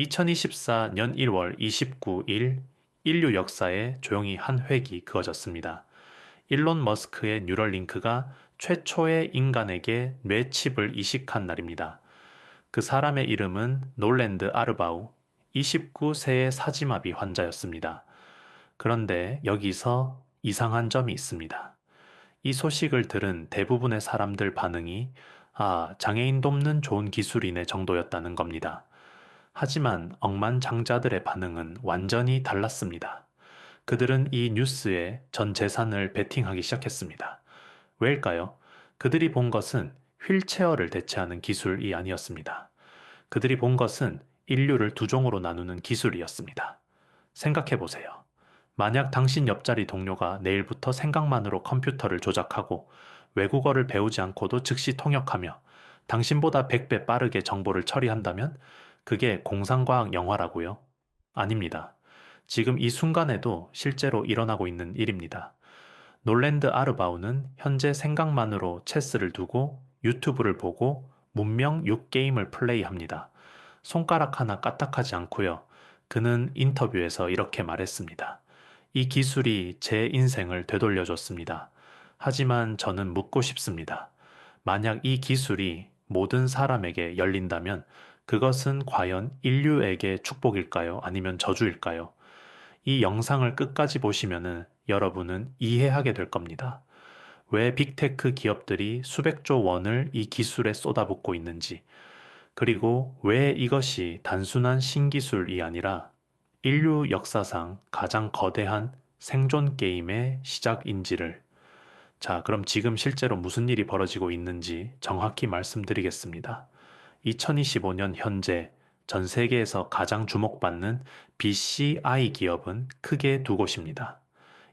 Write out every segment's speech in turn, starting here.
2024년 1월 29일 인류 역사에 조용히 한 획이 그어졌습니다. 일론 머스크의 뉴럴링크가 최초의 인간에게 뇌칩을 이식한 날입니다. 그 사람의 이름은 놀랜드 아르바우, 29세의 사지마비 환자였습니다. 그런데 여기서 이상한 점이 있습니다. 이 소식을 들은 대부분의 사람들 반응이 장애인 돕는 좋은 기술이네 정도였다는 겁니다. 하지만 억만장자들의 반응은 완전히 달랐습니다. 그들은 이 뉴스에 전 재산을 베팅하기 시작했습니다. 왜일까요? 그들이 본 것은 휠체어를 대체하는 기술이 아니었습니다. 그들이 본 것은 인류를 두 종으로 나누는 기술이었습니다. 생각해 보세요. 만약 당신 옆자리 동료가 내일부터 생각만으로 컴퓨터를 조작하고 외국어를 배우지 않고도 즉시 통역하며 당신보다 100배 빠르게 정보를 처리한다면 그게 공상과학 영화라고요? 아닙니다. 지금 이 순간에도 실제로 일어나고 있는 일입니다. 놀랜드 아르바우는 현재 생각만으로 체스를 두고 유튜브를 보고 문명 6게임을 플레이합니다. 손가락 하나 까딱하지 않고요. 그는 인터뷰에서 이렇게 말했습니다. 이 기술이 제 인생을 되돌려줬습니다. 하지만 저는 묻고 싶습니다. 만약 이 기술이 모든 사람에게 열린다면 그것은 과연 인류에게 축복일까요? 아니면 저주일까요? 이 영상을 끝까지 보시면은 여러분은 이해하게 될 겁니다. 왜 빅테크 기업들이 수백조 원을 이 기술에 쏟아붓고 있는지, 그리고 왜 이것이 단순한 신기술이 아니라 인류 역사상 가장 거대한 생존 게임의 시작인지를. 자, 그럼 지금 실제로 무슨 일이 벌어지고 있는지 정확히 말씀드리겠습니다. 2025년 현재 전 세계에서 가장 주목받는 BCI 기업은 크게 두 곳입니다.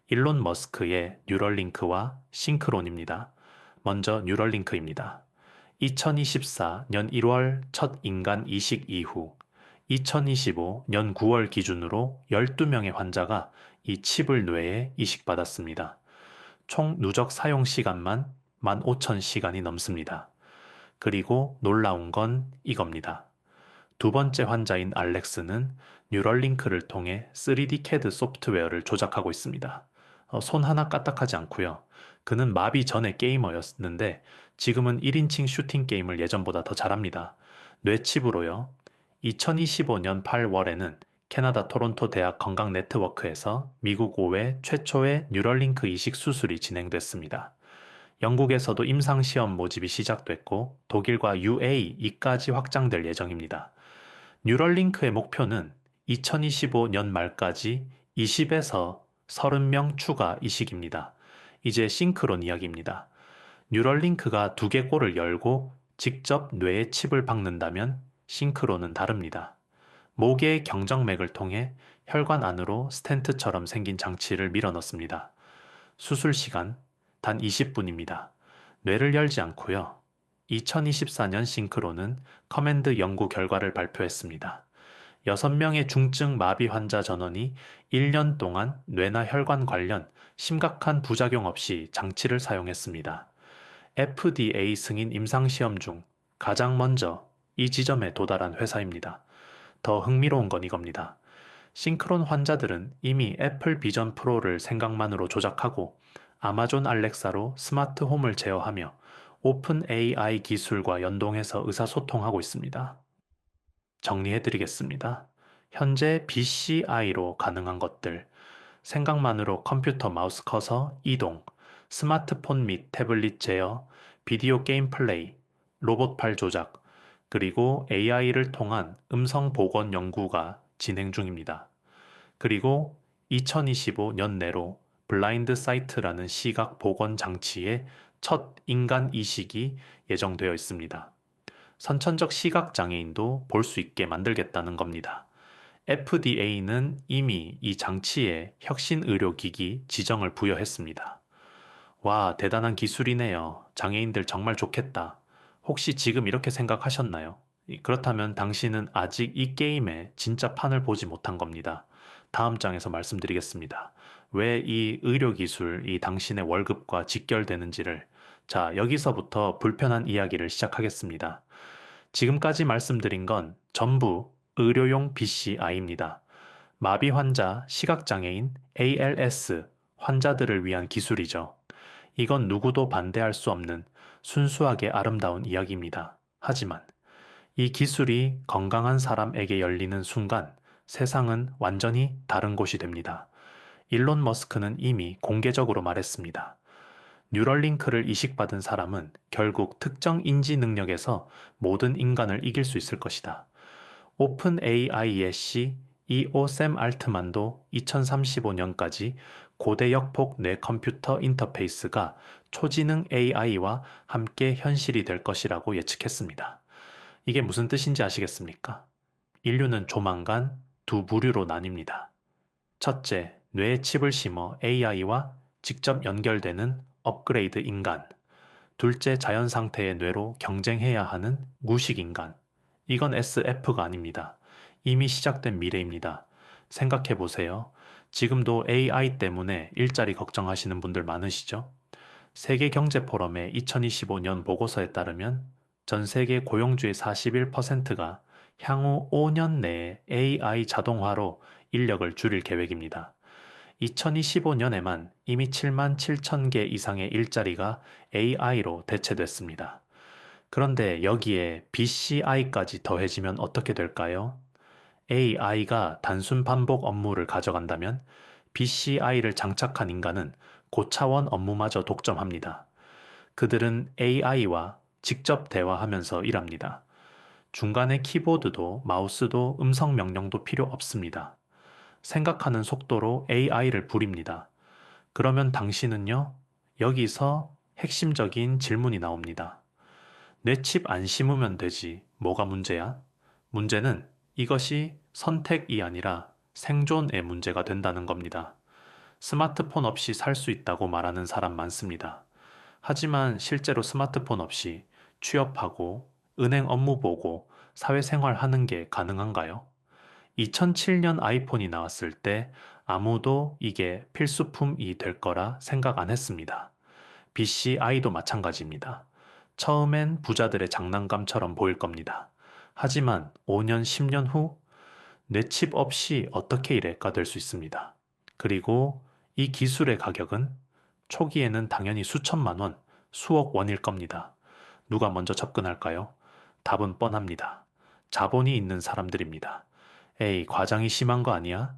일론 머스크의 뉴럴링크와 싱크론입니다. 먼저 뉴럴링크입니다. 2024년 1월 첫 인간 이식 이후 2025년 9월 기준으로 12명의 환자가 이 칩을 뇌에 이식받았습니다. 총 누적 사용 시간만 15,000시간이 넘습니다. 그리고 놀라운 건 이겁니다. 두 번째 환자인 알렉스는 뉴럴링크를 통해 3D CAD 소프트웨어를 조작하고 있습니다. 손 하나 까딱하지 않고요. 그는 마비 전의 게이머였는데 지금은 1인칭 슈팅 게임을 예전보다 더 잘합니다. 뇌칩으로요. 2025년 8월에는 캐나다 토론토 대학 건강 네트워크에서 미국 5회 최초의 뉴럴링크 이식 수술이 진행됐습니다. 영국에서도 임상시험 모집이 시작됐고 독일과 UAE 이까지 확장될 예정입니다. 뉴럴링크의 목표는 2025년 말까지 20에서 30명 추가 이식입니다. 이제 싱크론 이야기입니다. 뉴럴링크가 두 개 꼴을 열고 직접 뇌에 칩을 박는다면 싱크론은 다릅니다. 목의 경정맥을 통해 혈관 안으로 스텐트처럼 생긴 장치를 밀어넣습니다. 수술 시간 단 20분입니다. 뇌를 열지 않고요. 2024년 싱크로는 커맨드 연구 결과를 발표했습니다. 6명의 중증 마비 환자 전원이 1년 동안 뇌나 혈관 관련 심각한 부작용 없이 장치를 사용했습니다. FDA 승인 임상시험 중 가장 먼저 이 지점에 도달한 회사입니다. 더 흥미로운 건 이겁니다. 싱크론 환자들은 이미 애플 비전 프로를 생각만으로 조작하고 아마존 알렉사로 스마트 홈을 제어하며 오픈 AI 기술과 연동해서 의사소통하고 있습니다. 정리해드리겠습니다. 현재 BCI로 가능한 것들, 생각만으로 컴퓨터 마우스 커서 이동, 스마트폰 및 태블릿 제어, 비디오 게임 플레이, 로봇 팔 조작, 그리고 AI를 통한 음성 복원 연구가 진행 중입니다. 그리고 2025년 내로 블라인드 사이트라는 시각 복원 장치의 첫 인간 이식이 예정되어 있습니다. 선천적 시각 장애인도 볼 수 있게 만들겠다는 겁니다. FDA는 이미 이 장치에 혁신 의료기기 지정을 부여했습니다. 와, 대단한 기술이네요. 장애인들 정말 좋겠다. 혹시 지금 이렇게 생각하셨나요? 그렇다면 당신은 아직 이 게임의 진짜 판을 보지 못한 겁니다. 다음 장에서 말씀드리겠습니다. 왜 이 의료기술이 당신의 월급과 직결되는지를. 자, 여기서부터 불편한 이야기를 시작하겠습니다. 지금까지 말씀드린 건 전부 의료용 BCI입니다. 마비 환자, 시각장애인, ALS 환자들을 위한 기술이죠. 이건 누구도 반대할 수 없는 순수하게 아름다운 이야기입니다. 하지만 이 기술이 건강한 사람에게 열리는 순간 세상은 완전히 다른 곳이 됩니다. 일론 머스크는 이미 공개적으로 말했습니다. 뉴럴링크를 이식받은 사람은 결국 특정 인지 능력에서 모든 인간을 이길 수 있을 것이다. 오픈 AI의 CEO 샘 알트만도 2035년까지 고대 역폭 뇌컴퓨터 인터페이스가 초지능 AI와 함께 현실이 될 것이라고 예측했습니다. 이게 무슨 뜻인지 아시겠습니까? 인류는 조만간 두 부류로 나뉩니다. 첫째, 뇌에 칩을 심어 AI와 직접 연결되는 업그레이드 인간. 둘째, 자연 상태의 뇌로 경쟁해야 하는 무식 인간. 이건 SF가 아닙니다. 이미 시작된 미래입니다. 생각해 보세요. 지금도 AI 때문에 일자리 걱정하시는 분들 많으시죠? 세계경제포럼의 2025년 보고서에 따르면 전 세계 고용주의 41%가 향후 5년 내에 AI 자동화로 인력을 줄일 계획입니다. 2025년에만 이미 7만 7천 개 이상의 일자리가 AI로 대체됐습니다. 그런데 여기에 BCI까지 더해지면 어떻게 될까요? AI가 단순 반복 업무를 가져간다면 BCI를 장착한 인간은 고차원 업무마저 독점합니다. 그들은 AI와 직접 대화하면서 일합니다. 중간에 키보드도 마우스도 음성 명령도 필요 없습니다. 생각하는 속도로 AI를 부립니다. 그러면 당신은요? 여기서 핵심적인 질문이 나옵니다. 내 칩 안 심으면 되지. 뭐가 문제야? 문제는 이것이 선택이 아니라 생존의 문제가 된다는 겁니다. 스마트폰 없이 살 수 있다고 말하는 사람 많습니다. 하지만 실제로 스마트폰 없이 취업하고 은행 업무 보고 사회생활 하는 게 가능한가요? 2007년 아이폰이 나왔을 때 아무도 이게 필수품이 될 거라 생각 안 했습니다. BCI도 마찬가지입니다. 처음엔 부자들의 장난감처럼 보일 겁니다. 하지만 5년, 10년 후 내 칩 없이 어떻게 일할까 될 수 있습니다. 그리고 이 기술의 가격은 초기에는 당연히 수천만 원, 수억 원일 겁니다. 누가 먼저 접근할까요? 답은 뻔합니다. 자본이 있는 사람들입니다. 에이, 과장이 심한 거 아니야?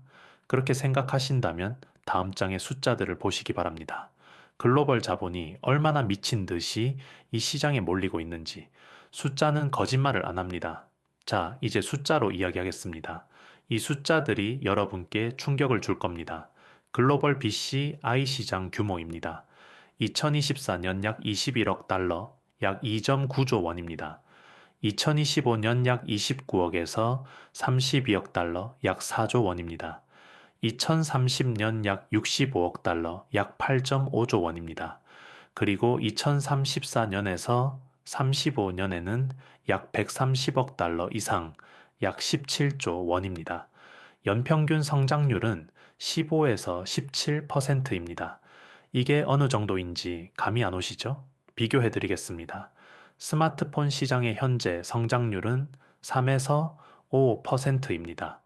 그렇게 생각하신다면 다음 장의 숫자들을 보시기 바랍니다. 글로벌 자본이 얼마나 미친 듯이 이 시장에 몰리고 있는지 숫자는 거짓말을 안 합니다. 자, 이제 숫자로 이야기하겠습니다. 이 숫자들이 여러분께 충격을 줄 겁니다. 글로벌 BCI 시장 규모입니다. 2024년 약 21억 달러, 약 2.9조 원입니다. 2025년 약 29억에서 32억 달러, 약 4조 원입니다. 2030년 약 65억 달러, 약 8.5조 원입니다. 그리고 2034년에서 35년에는 약 130억 달러 이상, 약 17조 원입니다. 연평균 성장률은 15에서 17%입니다. 이게 어느 정도인지 감이 안 오시죠? 비교해 드리겠습니다. 스마트폰 시장의 현재 성장률은 3에서 5%입니다.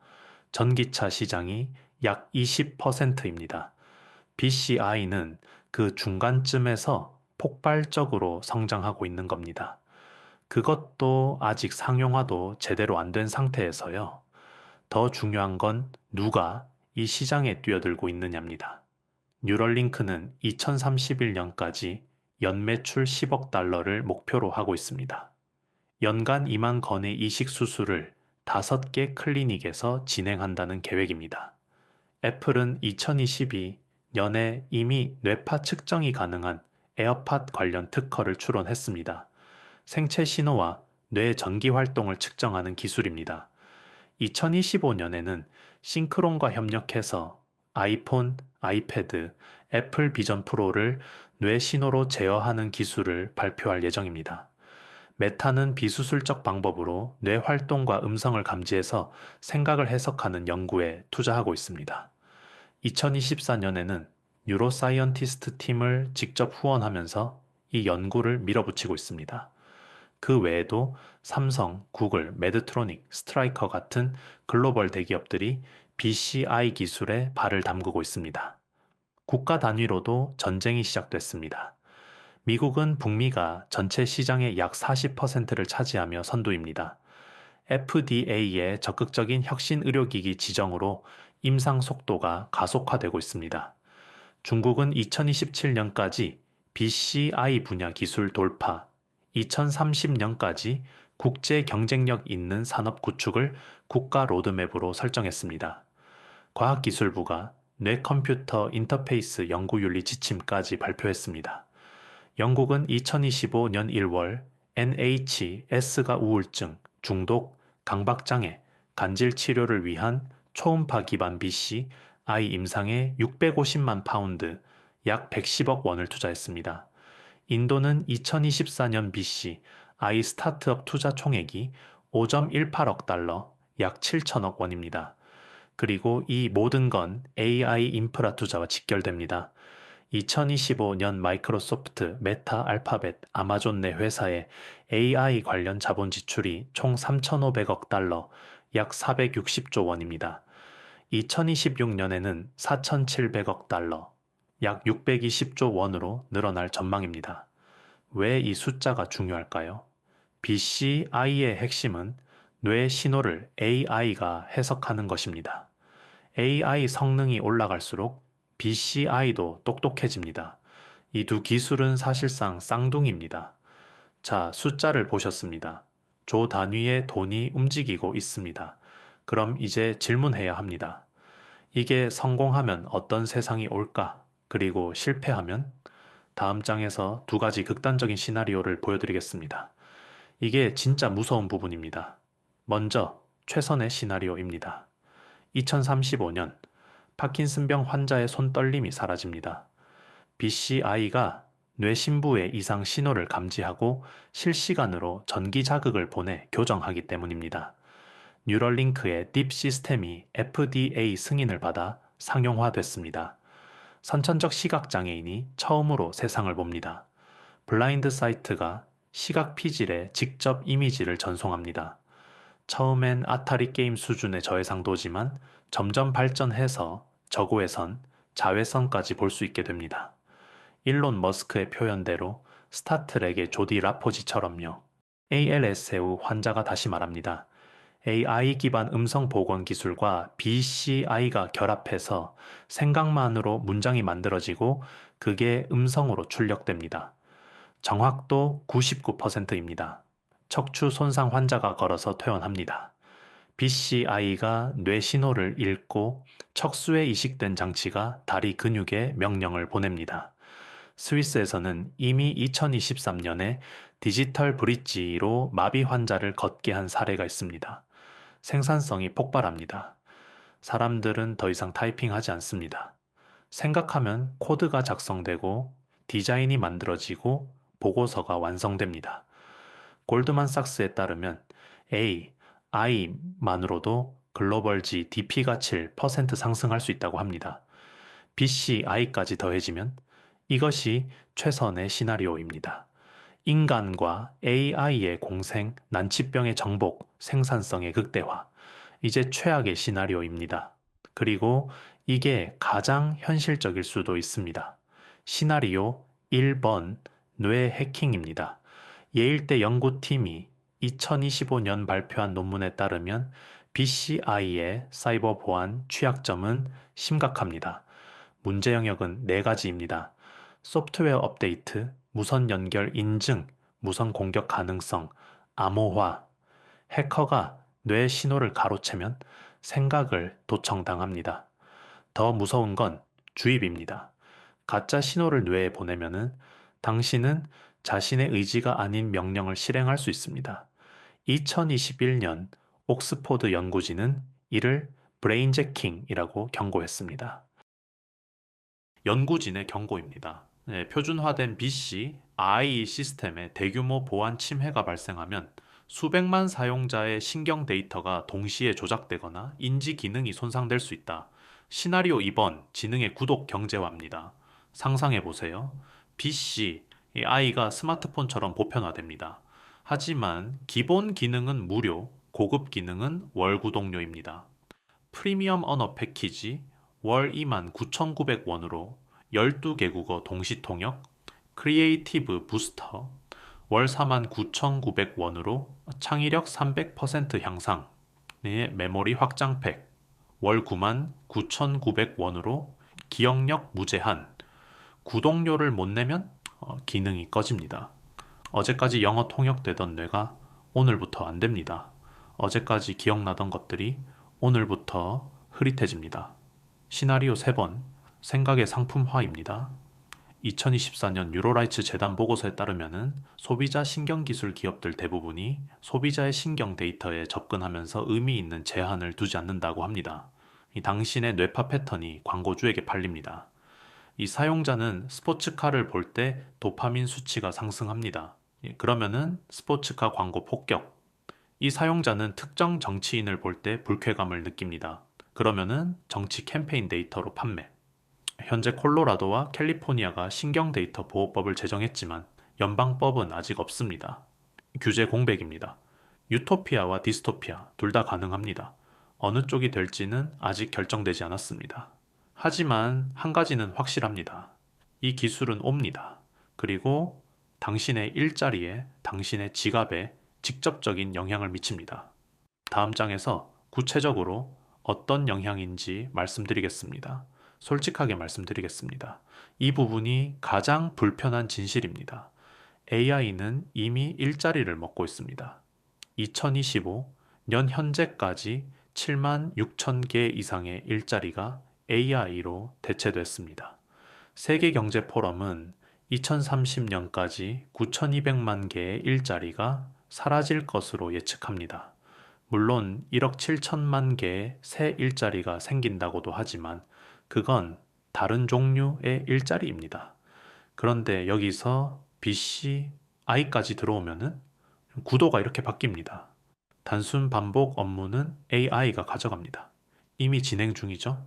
전기차 시장이 약 20%입니다. BCI는 그 중간쯤에서 폭발적으로 성장하고 있는 겁니다. 그것도 아직 상용화도 제대로 안 된 상태에서요. 더 중요한 건 누가 이 시장에 뛰어들고 있느냐입니다. 뉴럴링크는 2031년까지 연매출 10억 달러를 목표로 하고 있습니다. 연간 2만 건의 이식 수술을 5개 클리닉에서 진행한다는 계획입니다. 애플은 2022년에 이미 뇌파 측정이 가능한 에어팟 관련 특허를 출원했습니다. 생체 신호와 뇌 전기 활동을 측정하는 기술입니다. 2025년에는 싱크론과 협력해서 아이폰, 아이패드, 애플 비전 프로를 뇌 신호로 제어하는 기술을 발표할 예정입니다. 메타는 비수술적 방법으로 뇌 활동과 음성을 감지해서 생각을 해석하는 연구에 투자하고 있습니다. 2024년에는 뉴로사이언티스트 팀을 직접 후원하면서 이 연구를 밀어붙이고 있습니다. 그 외에도 삼성, 구글, 매드트로닉, 스트라이커 같은 글로벌 대기업들이 BCI 기술에 발을 담그고 있습니다. 국가 단위로도 전쟁이 시작됐습니다. 미국은 북미가 전체 시장의 약 40%를 차지하며 선두입니다. FDA의 적극적인 혁신 의료기기 지정으로 임상 속도가 가속화되고 있습니다. 중국은 2027년까지 BCI 분야 기술 돌파, 2030년까지 국제 경쟁력 있는 산업 구축을 국가 로드맵으로 설정했습니다. 과학기술부가 뇌컴퓨터 인터페이스 연구윤리 지침까지 발표했습니다. 영국은 2025년 1월 NHS가 우울증, 중독, 강박장애, 간질 치료를 위한 초음파 기반 BC 아이 임상에 650만 파운드, 약 110억 원을 투자했습니다. 인도는 2024년 BC 아이 스타트업 투자 총액이 5.18억 달러, 약 7천억 원입니다. 그리고 이 모든 건 AI 인프라 투자와 직결됩니다. 2025년 마이크로소프트, 메타, 알파벳, 아마존 내 회사의 AI 관련 자본 지출이 총 3,500억 달러, 약 460조 원입니다. 2026년에는 4,700억 달러, 약 620조 원으로 늘어날 전망입니다. 왜 이 숫자가 중요할까요? BCI의 핵심은 뇌 신호를 AI가 해석하는 것입니다. AI 성능이 올라갈수록 BCI도 똑똑해집니다. 이 두 기술은 사실상 쌍둥이입니다. 자, 숫자를 보셨습니다. 조 단위의 돈이 움직이고 있습니다. 그럼 이제 질문해야 합니다. 이게 성공하면 어떤 세상이 올까? 그리고 실패하면? 다음 장에서 두 가지 극단적인 시나리오를 보여드리겠습니다. 이게 진짜 무서운 부분입니다. 먼저, 최선의 시나리오입니다. 2035년, 파킨슨병 환자의 손떨림이 사라집니다. BCI가 뇌신부의 이상 신호를 감지하고 실시간으로 전기 자극을 보내 교정하기 때문입니다. 뉴럴링크의 딥 시스템이 FDA 승인을 받아 상용화됐습니다. 선천적 시각장애인이 처음으로 세상을 봅니다. 블라인드 사이트가 시각 피질에 직접 이미지를 전송합니다. 처음엔 아타리 게임 수준의 저해상도지만 점점 발전해서 저고해선, 자외선까지 볼 수 있게 됩니다. 일론 머스크의 표현대로 스타트렉의 조디 라포지처럼요. ALS의 후 환자가 다시 말합니다. AI 기반 음성 복원 기술과 BCI가 결합해서 생각만으로 문장이 만들어지고 그게 음성으로 출력됩니다. 정확도 99%입니다. 척추 손상 환자가 걸어서 퇴원합니다. BCI가 뇌 신호를 읽고 척수에 이식된 장치가 다리 근육에 명령을 보냅니다. 스위스에서는 이미 2023년에 디지털 브릿지로 마비 환자를 걷게 한 사례가 있습니다. 생산성이 폭발합니다. 사람들은 더 이상 타이핑하지 않습니다. 생각하면 코드가 작성되고 디자인이 만들어지고 보고서가 완성됩니다. 골드만삭스에 따르면 AI만으로도 글로벌 GDP가 7% 상승할 수 있다고 합니다. BCI까지 더해지면 이것이 최선의 시나리오입니다. 인간과 AI의 공생, 난치병의 정복, 생산성의 극대화. 이제 최악의 시나리오입니다. 그리고 이게 가장 현실적일 수도 있습니다. 시나리오 1번, 뇌 해킹입니다. 예일대 연구팀이 2025년 발표한 논문에 따르면 BCI의 사이버 보안 취약점은 심각합니다. 문제 영역은 네 가지입니다. 소프트웨어 업데이트, 무선 연결 인증, 무선 공격 가능성, 암호화. 해커가 뇌 신호를 가로채면 생각을 도청당합니다. 더 무서운 건 주입입니다. 가짜 신호를 뇌에 보내면은 당신은 자신의 의지가 아닌 명령을 실행할 수 있습니다. 2021년 옥스포드 연구진은 이를 브레인제킹이라고 경고했습니다. 연구진의 경고입니다. 네, 표준화된 BC, I 시스템에 대규모 보안 침해가 발생하면 수백만 사용자의 신경 데이터가 동시에 조작되거나 인지 기능이 손상될 수 있다. 시나리오 2번, 지능의 구독 경제화입니다. 상상해 보세요. BC, 이 I가 스마트폰처럼 보편화됩니다. 하지만 기본 기능은 무료, 고급 기능은 월 구독료입니다. 프리미엄 언어 패키지 월 29,900원으로 12개국어 동시 통역, 크리에이티브 부스터 월 49,900원으로 창의력 300% 향상, 메모리 확장팩 월 99,900원으로 기억력 무제한, 구독료를 못 내면 기능이 꺼집니다. 어제까지 영어 통역되던 뇌가 오늘부터 안 됩니다. 어제까지 기억나던 것들이 오늘부터 흐릿해집니다. 시나리오 3번, 생각의 상품화입니다. 2024년 뉴로라이츠 재단 보고서에 따르면 소비자 신경기술 기업들 대부분이 소비자의 신경 데이터에 접근하면서 의미 있는 제한을 두지 않는다고 합니다. 이 당신의 뇌파 패턴이 광고주에게 팔립니다. 이 사용자는 스포츠카를 볼 때 도파민 수치가 상승합니다. 그러면은 스포츠카 광고 폭격. 이 사용자는 특정 정치인을 볼 때 불쾌감을 느낍니다. 그러면은 정치 캠페인 데이터로 판매. 현재 콜로라도와 캘리포니아가 신경 데이터 보호법을 제정했지만 연방법은 아직 없습니다. 규제 공백입니다. 유토피아와 디스토피아 둘 다 가능합니다. 어느 쪽이 될지는 아직 결정되지 않았습니다. 하지만 한 가지는 확실합니다. 이 기술은 옵니다. 그리고 당신의 일자리에, 당신의 지갑에 직접적인 영향을 미칩니다. 다음 장에서 구체적으로 어떤 영향인지 말씀드리겠습니다. 솔직하게 말씀드리겠습니다. 이 부분이 가장 불편한 진실입니다. AI는 이미 일자리를 먹고 있습니다. 2025년 현재까지 7만 6천 개 이상의 일자리가 AI로 대체됐습니다. 세계경제포럼은 2030년까지 9,200만 개의 일자리가 사라질 것으로 예측합니다. 물론 1억 7천만 개의 새 일자리가 생긴다고도 하지만 그건 다른 종류의 일자리입니다. 그런데 여기서 B, C, I까지 들어오면은 구도가 이렇게 바뀝니다. 단순 반복 업무는 AI가 가져갑니다. 이미 진행 중이죠.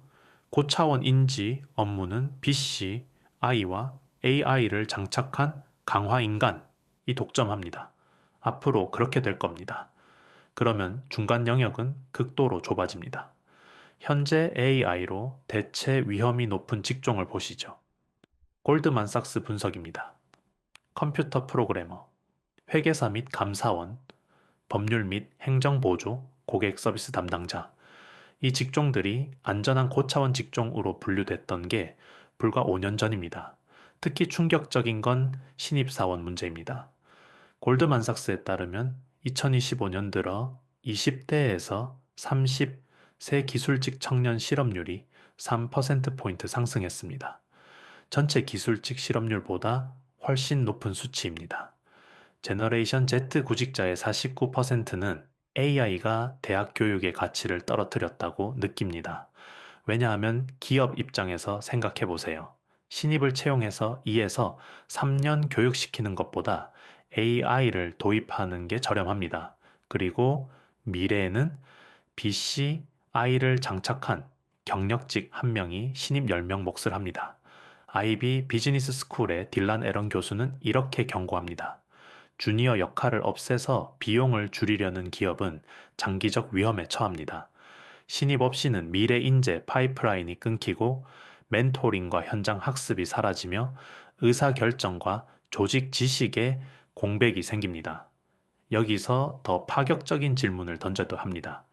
고차원 인지 업무는 B, C, I와 AI를 장착한 강화 인간이 독점합니다. 앞으로 그렇게 될 겁니다. 그러면 중간 영역은 극도로 좁아집니다. 현재 AI로 대체 위험이 높은 직종을 보시죠. 골드만삭스 분석입니다. 컴퓨터 프로그래머, 회계사 및 감사원, 법률 및 행정보조, 고객 서비스 담당자. 이 직종들이 안전한 고차원 직종으로 분류됐던 게 불과 5년 전입니다. 특히 충격적인 건 신입사원 문제입니다. 골드만삭스에 따르면 2025년 들어 20대에서 30세 기술직 청년 실업률이 3%포인트 상승했습니다. 전체 기술직 실업률보다 훨씬 높은 수치입니다. 제너레이션 Z 구직자의 49%는 AI가 대학 교육의 가치를 떨어뜨렸다고 느낍니다. 왜냐하면 기업 입장에서 생각해 보세요. 신입을 채용해서 2에서 3년 교육시키는 것보다 AI를 도입하는 게 저렴합니다. 그리고 미래에는 BC, I를 장착한 경력직 1명이 신입 10명 몫을 합니다. IB 비즈니스 스쿨의 딜란 에런 교수는 이렇게 경고합니다. 주니어 역할을 없애서 비용을 줄이려는 기업은 장기적 위험에 처합니다. 신입 없이는 미래 인재 파이프라인이 끊기고 멘토링과 현장 학습이 사라지며 의사결정과 조직 지식에 공백이 생깁니다. 여기서 더 파격적인 질문을 던져도 합니다.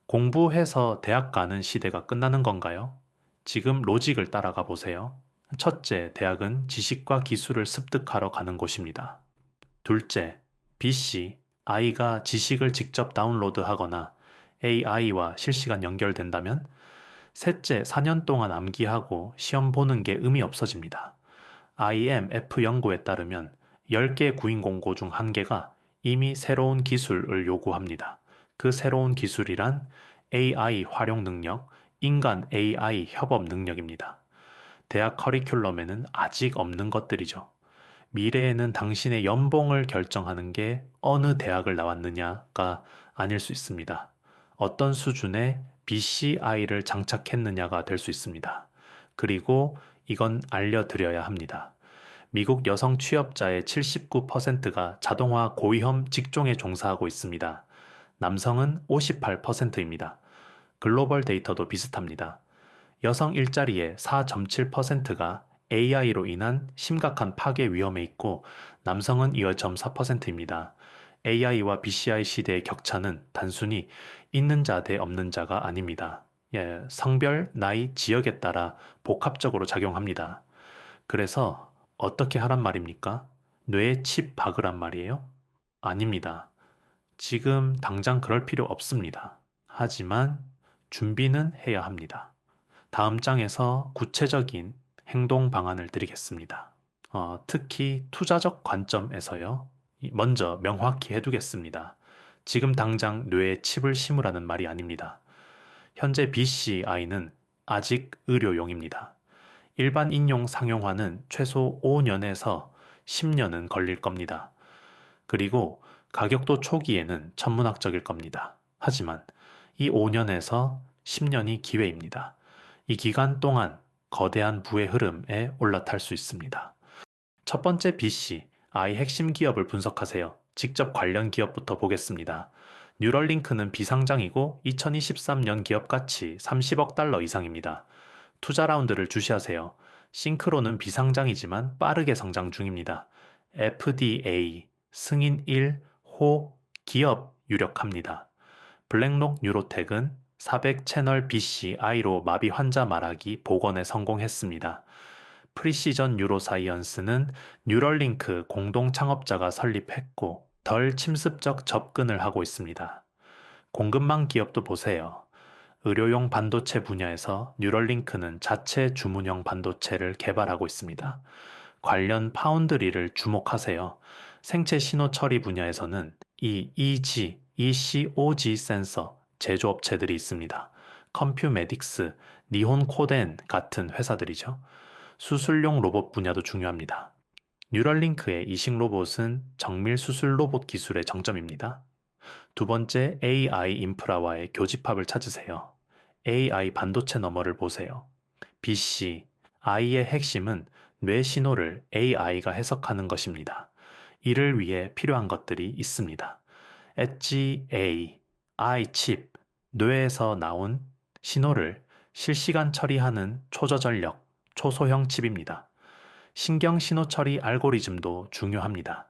공부해서 대학 가는 시대가 끝나는 건가요? 지금 로직을 따라가 보세요. 첫째, 대학은 지식과 기술을 습득하러 가는 곳입니다. 둘째, BC, I가 지식을 직접 다운로드하거나 AI와 실시간 연결된다면 셋째, 4년 동안 암기하고 시험 보는 게 의미 없어집니다. IMF 연구에 따르면 10개 구인 공고 중 1개가 이미 새로운 기술을 요구합니다. 그 새로운 기술이란 AI 활용 능력, 인간 AI 협업 능력입니다. 대학 커리큘럼에는 아직 없는 것들이죠. 미래에는 당신의 연봉을 결정하는 게 어느 대학을 나왔느냐가 아닐 수 있습니다. 어떤 수준의 BCI를 장착했느냐가 될 수 있습니다. 그리고 이건 알려드려야 합니다. 미국 여성 취업자의 79%가 자동화 고위험 직종에 종사하고 있습니다. 남성은 58%입니다. 글로벌 데이터도 비슷합니다. 여성 일자리의 4.7%가 AI로 인한 심각한 파괴 위험에 있고 남성은 2.4%입니다. AI와 BCI 시대의 격차는 단순히 있는 자 대 없는 자가 아닙니다. 성별, 나이, 지역에 따라 복합적으로 작용합니다. 그래서 어떻게 하란 말입니까? 뇌에 칩 박으란 말이에요? 아닙니다. 지금 당장 그럴 필요 없습니다. 하지만 준비는 해야 합니다. 다음 장에서 구체적인 행동 방안을 드리겠습니다. 특히 투자적 관점에서요. 먼저 명확히 해두겠습니다. 지금 당장 뇌에 칩을 심으라는 말이 아닙니다. 현재 BCI는 아직 의료용입니다. 일반 인용 상용화는 최소 5년에서 10년은 걸릴 겁니다. 그리고 가격도 초기에는 천문학적일 겁니다. 하지만 이 5년에서 10년이 기회입니다. 이 기간 동안 거대한 부의 흐름에 올라탈 수 있습니다. 첫 번째 BC, I 핵심 기업을 분석하세요. 직접 관련 기업부터 보겠습니다. 뉴럴링크는 비상장이고 2023년 기업 가치 30억 달러 이상입니다. 투자 라운드를 주시하세요. 싱크로는 비상장이지만 빠르게 성장 중입니다. FDA, 승인 1, 호, 기업 유력합니다. 블랙록 뉴로텍은 400 채널 BCI로 마비 환자 말하기 복원에 성공했습니다. 프리시전 뉴로사이언스는 뉴럴링크 공동 창업자가 설립했고 덜 침습적 접근을 하고 있습니다. 공급망 기업도 보세요. 의료용 반도체 분야에서 뉴럴링크는 자체 주문형 반도체를 개발하고 있습니다. 관련 파운드리를 주목하세요. 생체 신호 처리 분야에서는 이 EG, ECOG 센서 제조업체들이 있습니다. 컴퓨메딕스, 니혼코덴 같은 회사들이죠. 수술용 로봇 분야도 중요합니다. 뉴럴링크의 이식 로봇은 정밀 수술 로봇 기술의 정점입니다. 두 번째, AI 인프라와의 교집합을 찾으세요. AI 반도체 너머를 보세요. BC, I의 핵심은 뇌 신호를 AI가 해석하는 것입니다. 이를 위해 필요한 것들이 있습니다. 엣지 A, I 칩, 뇌에서 나온 신호를 실시간 처리하는 초저전력, 초소형 칩입니다. 신경 신호 처리 알고리즘도 중요합니다.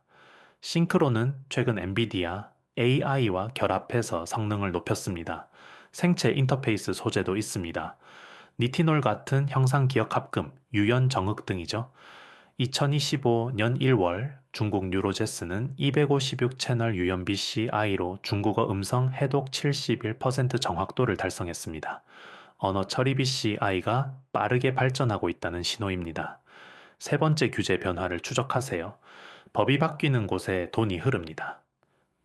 싱크로는 최근 엔비디아 AI와 결합해서 성능을 높였습니다. 생체 인터페이스 소재도 있습니다. 니티놀 같은 형상 기억 합금, 유연 정흑 등이죠. 2025년 1월 중국 뉴로제스는 256 채널 유연 BCI로 중국어 음성 해독 71% 정확도를 달성했습니다. 언어 처리 BCI가 빠르게 발전하고 있다는 신호입니다. 세 번째 규제 변화를 추적하세요. 법이 바뀌는 곳에 돈이 흐릅니다.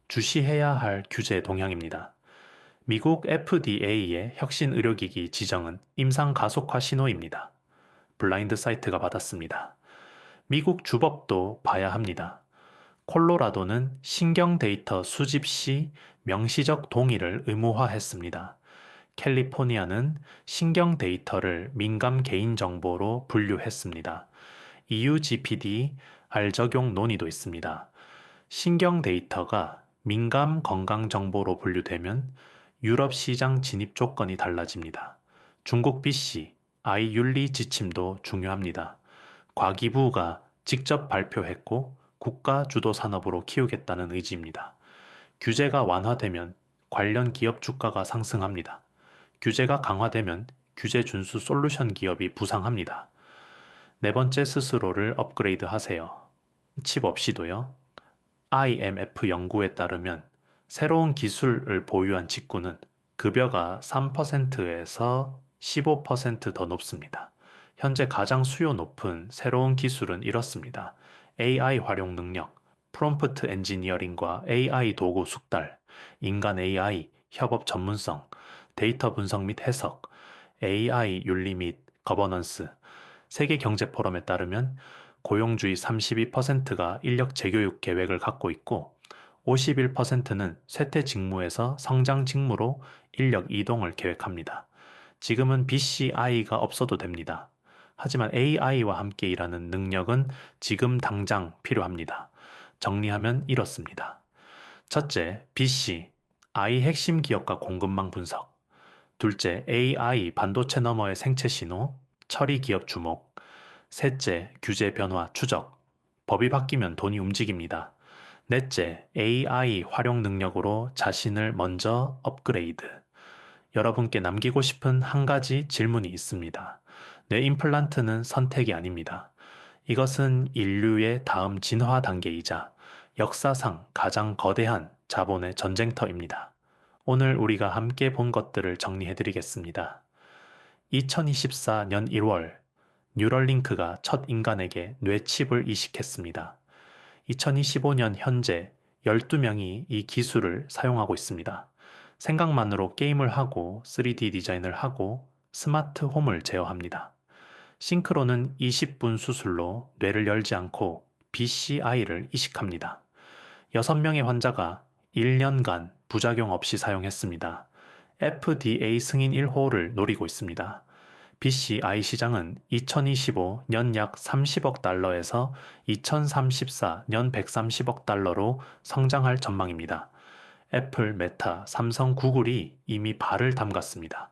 주시해야 할 규제 동향입니다. 미국 FDA의 혁신 의료기기 지정은 임상 가속화 신호입니다. 블라인드 사이트가 받았습니다. 미국 주법도 봐야 합니다. 콜로라도는 신경 데이터 수집 시 명시적 동의를 의무화했습니다. 캘리포니아는 신경 데이터를 민감 개인정보로 분류했습니다. EU GPD R 적용 논의도 있습니다. 신경 데이터가 민감 건강 정보로 분류되면 유럽 시장 진입 조건이 달라집니다. 중국 BC, I 윤리 지침도 중요합니다. 과기부가 직접 발표했고 국가 주도 산업으로 키우겠다는 의지입니다. 규제가 완화되면 관련 기업 주가가 상승합니다. 규제가 강화되면 규제 준수 솔루션 기업이 부상합니다. 네 번째, 스스로를 업그레이드 하세요. 칩 없이도요. IMF 연구에 따르면 새로운 기술을 보유한 직군은 급여가 3%에서 15% 더 높습니다. 현재 가장 수요 높은 새로운 기술은 이렇습니다. AI 활용 능력, 프롬프트 엔지니어링과 AI 도구 숙달, 인간 AI, 협업 전문성, 데이터 분석 및 해석, AI 윤리 및 거버넌스. 세계 경제 포럼에 따르면 고용주의 32%가 인력 재교육 계획을 갖고 있고 51%는 쇠퇴 직무에서 성장 직무로 인력 이동을 계획합니다. 지금은 BCI가 없어도 됩니다. 하지만 AI와 함께 일하는 능력은 지금 당장 필요합니다. 정리하면 이렇습니다. 첫째, BC, I 핵심 기업과 공급망 분석. 둘째, AI 반도체 너머의 생체 신호, 처리 기업 주목. 셋째, 규제 변화 추적. 법이 바뀌면 돈이 움직입니다. 넷째, AI 활용 능력으로 자신을 먼저 업그레이드. 여러분께 남기고 싶은 한 가지 질문이 있습니다. 뇌 임플란트는 선택이 아닙니다. 이것은 인류의 다음 진화 단계이자 역사상 가장 거대한 자본의 전쟁터입니다. 오늘 우리가 함께 본 것들을 정리해 드리겠습니다. 2024년 1월, 뉴럴링크가 첫 인간에게 뇌칩을 이식했습니다. 2025년 현재 12명이 이 기술을 사용하고 있습니다. 생각만으로 게임을 하고 3D 디자인을 하고 스마트 홈을 제어합니다. 싱크로는 20분 수술로 뇌를 열지 않고 BCI를 이식합니다. 6명의 환자가 1년간 부작용 없이 사용했습니다. FDA 승인 1호를 노리고 있습니다. BCI 시장은 2025 년 약 30억 달러에서 2034 년 130억 달러로 성장할 전망입니다. 애플, 메타, 삼성, 구글이 이미 발을 담갔습니다.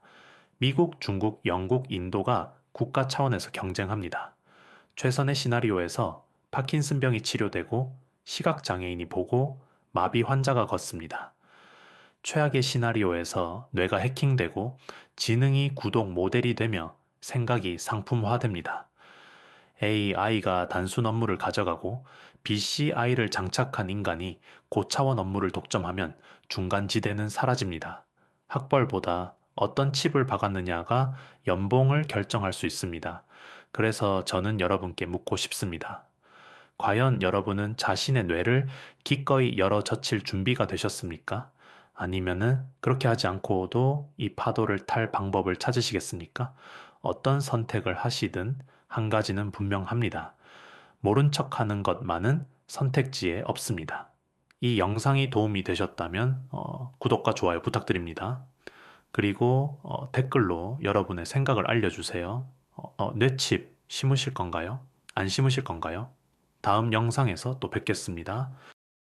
미국, 중국, 영국, 인도가 국가 차원에서 경쟁합니다. 최선의 시나리오에서 파킨슨병이 치료되고 시각장애인이 보고 마비 환자가 걷습니다. 최악의 시나리오에서 뇌가 해킹되고 지능이 구독 모델이 되며 생각이 상품화됩니다. AI가 단순 업무를 가져가고 BCI를 장착한 인간이 고차원 업무를 독점하면 중간지대는 사라집니다. 학벌보다 어떤 칩을 박았느냐가 연봉을 결정할 수 있습니다. 그래서 저는 여러분께 묻고 싶습니다. 과연 여러분은 자신의 뇌를 기꺼이 열어 젖힐 준비가 되셨습니까? 아니면은 그렇게 하지 않고도 이 파도를 탈 방법을 찾으시겠습니까? 어떤 선택을 하시든 한 가지는 분명합니다. 모른 척 하는 것만은 선택지에 없습니다. 이 영상이 도움이 되셨다면 구독과 좋아요 부탁드립니다. 그리고 댓글로 여러분의 생각을 알려주세요. 뇌칩 심으실 건가요? 안 심으실 건가요? 다음 영상에서 또 뵙겠습니다.